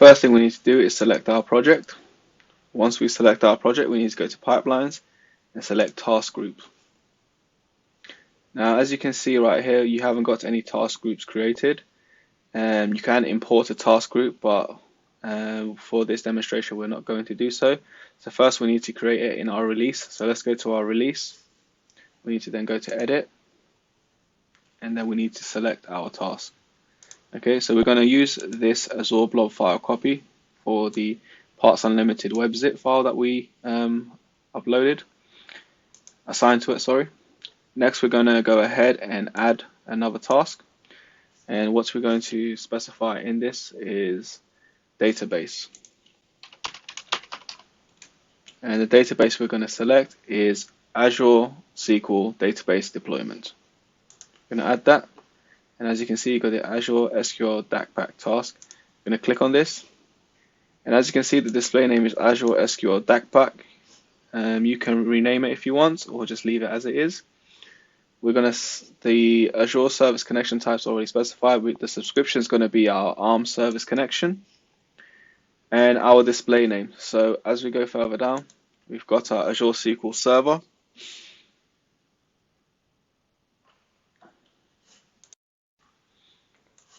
first thing we need to do is select our project. Once we select our project, we need to go to pipelines and select task group. Now, as you can see right here, you haven't got any task groups created. You can import a task group, but for this demonstration, we're not going to do so. So first, we need to create it in our release. So let's go to our release. We need to then go to edit, and then we need to select our task. Okay, so we're going to use this Azure blob file copy for the Parts Unlimited WebZip file that we assigned to it, sorry. Next, we're going to go ahead and add another task. And what we're going to specify in this is database. And the database we're going to select is Azure SQL Database Deployment. I'm going to add that. And as you can see, you've got the Azure SQL DACPack task. I'm going to click on this. And as you can see, the display name is Azure SQL DACPack. You can rename it if you want, or just leave it as it is. The Azure Service Connection types already specified. The subscription is going to be our ARM service connection and our display name. So as we go further down, we've got our Azure SQL Server.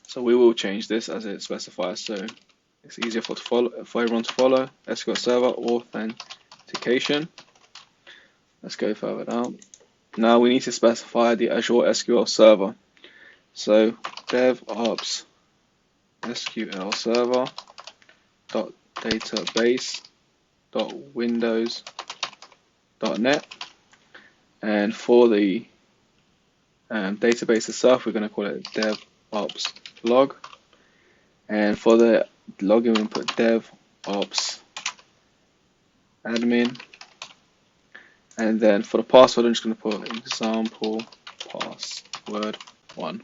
So we will change this as it specifies, so it's easier for everyone to follow. SQL Server authentication. Let's go further down. Now we need to specify the Azure SQL Server. So DevOps SQL Server database.windows.net, and for the database itself, we're going to call it DevOps log, and for the login we put DevOps admin. And then for the password, I'm just going to put example password 1.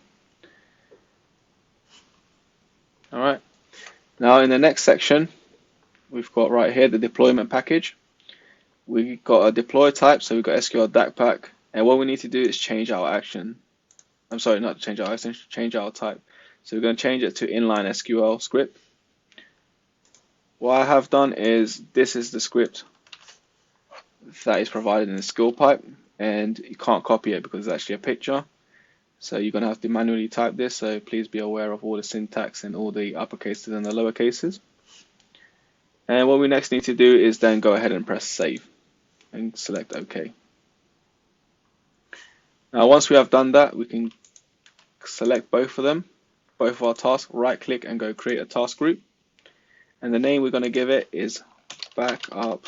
All right. Now in the next section, we've got right here the deployment package. We've got a deploy type, so we've got SQL DACPack. And what we need to do is change our action. I'm sorry, not change our action, change our type. So we're going to change it to inline SQL script. What I have done is this is the script that is provided in the skill pipe, and you can't copy it because it's actually a picture. So you're going to have to manually type this, so please be aware of all the syntax and all the upper cases and the lower cases. And what we next need to do is then go ahead and press save and select OK. Now once we have done that, we can select both of them, both of our tasks, right click and go create a task group. And the name we're going to give it is backup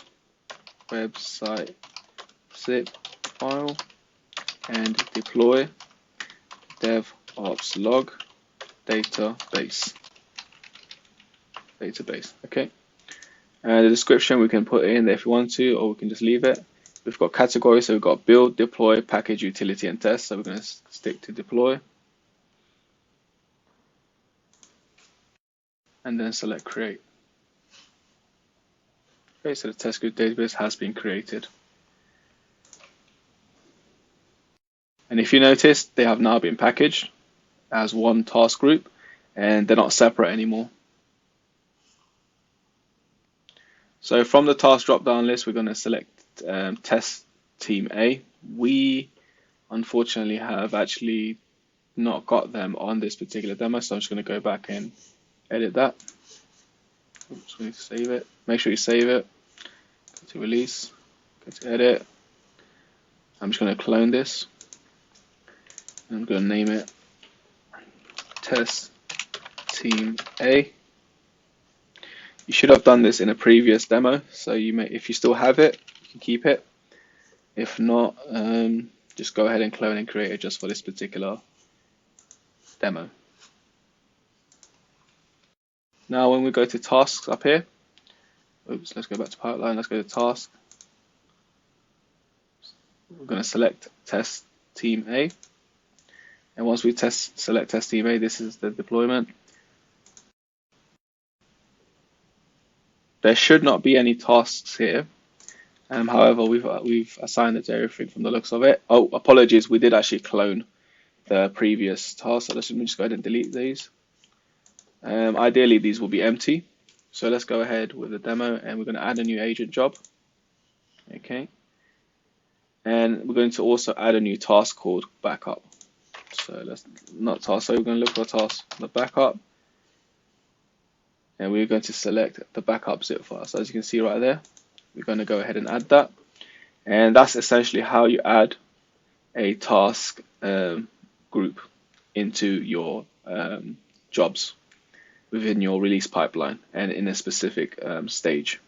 website zip file and deploy DevOps log database. Okay. And the description we can put in if you want to, or we can just leave it. We've got categories, so we've got build, deploy, package, utility, and test. So we're going to stick to deploy. And then select create. Okay, so the test group database has been created. And if you notice, they have now been packaged as one task group, and they're not separate anymore. So from the task drop-down list, we're going to select test team A. We unfortunately have actually not got them on this particular demo, so I'm just going to go back and edit that. Oops, we need to save it. Make sure you save it. Go to release, go to edit. I'm just going to clone this. I'm going to name it test team A. You should have done this in a previous demo, so if you still have it, you can keep it. If not, just go ahead and clone and create it just for this particular demo. Now when we go to tasks up here, oops, let's go back to pipeline, let's go to task. We're going to select test team A. And once we select test team A, this is the deployment. There should not be any tasks here. However, we've assigned it to everything from the looks of it. Oh, apologies, we did actually clone the previous task. So let me just go ahead and delete these. Ideally, these will be empty. So let's go ahead with the demo, and we're going to add a new agent job. Okay. And we're going to also add a new task called backup. So let's not task. So we're going to look for a task, the backup, and we're going to select the backup zip file. So as you can see right there, we're going to go ahead and add that. And that's essentially how you add a task group into your jobs within your release pipeline and in a specific stage.